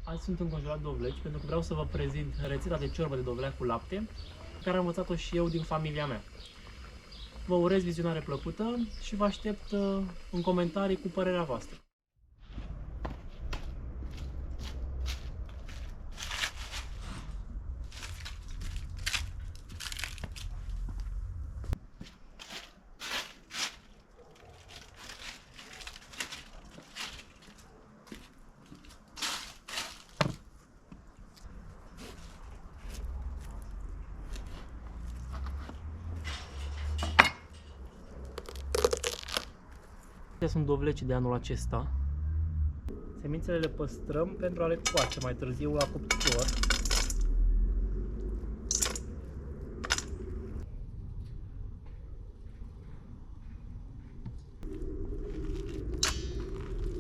Azi sunt înconjurat de dovleci pentru că vreau să vă prezint rețeta de ciorbă de dovleac cu lapte, pe care am învățat-o și eu din familia mea. Vă urez vizionare plăcută și vă aștept în comentarii cu părerea voastră. Sunt dovlecii de anul acesta. Semințele le păstrăm pentru a le coace mai târziu la cuptor.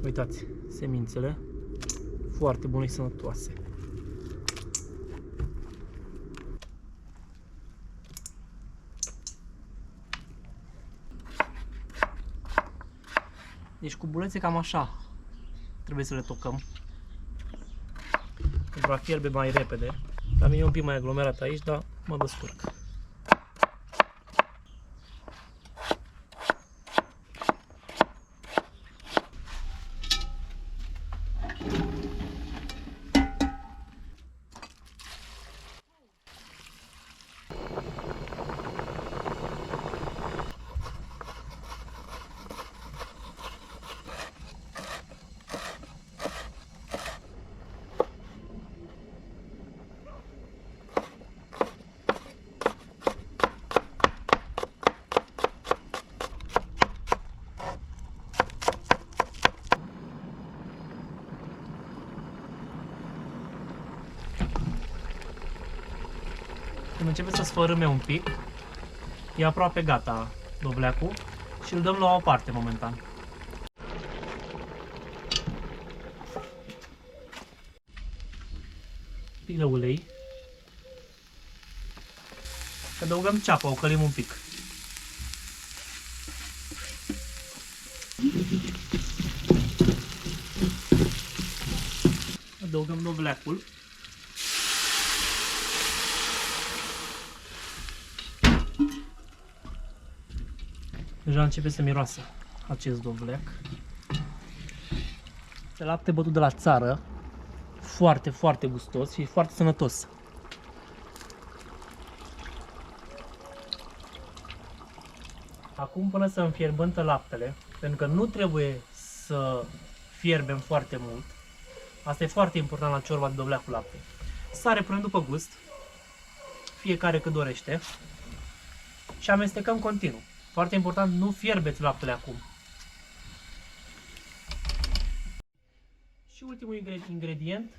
Uitați, semințele foarte bune și sănătoase. Deci cu bulețe cam așa trebuie să le tocăm pentru a fierbe mai repede. La mine e un pic mai aglomerat aici, dar mă descurc. Când începe să sfărâme un pic, e aproape gata dovleacul și îl dăm la o parte momentan. Pic de ulei. Și adăugăm ceapă, o călim un pic. Adăugăm dovleacul. Deja începe să miroasă acest dovleac. Este lapte bătut de la țară, foarte, foarte gustos și foarte sănătos. Acum până să înfierbântă laptele, pentru că nu trebuie să fierbem foarte mult, asta e foarte important la ciorba de dovleac cu lapte. Sare punem după gust, fiecare cât dorește, și amestecăm continuu. Foarte important, nu fierbeți laptele acum. Și ultimul ingredient,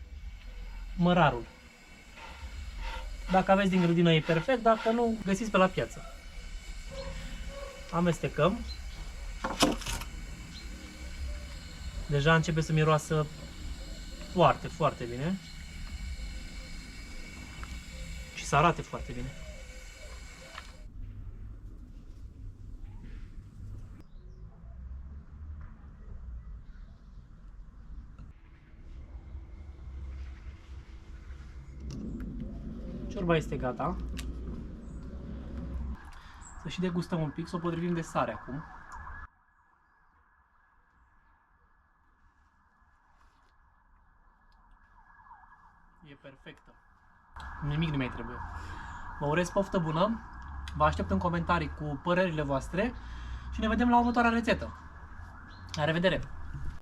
mărarul. Dacă aveți din grădină e perfect, dacă nu, găsiți pe la piață. Amestecăm. Deja începe să miroasă foarte, foarte bine. Și să arate foarte bine. Ciorba este gata. Să și degustăm un pic, să o potrivim de sare acum. E perfectă. Nimic nu mai trebuie. Vă urez poftă bună. Vă aștept în comentarii cu părerile voastre și ne vedem la următoarea rețetă. La revedere!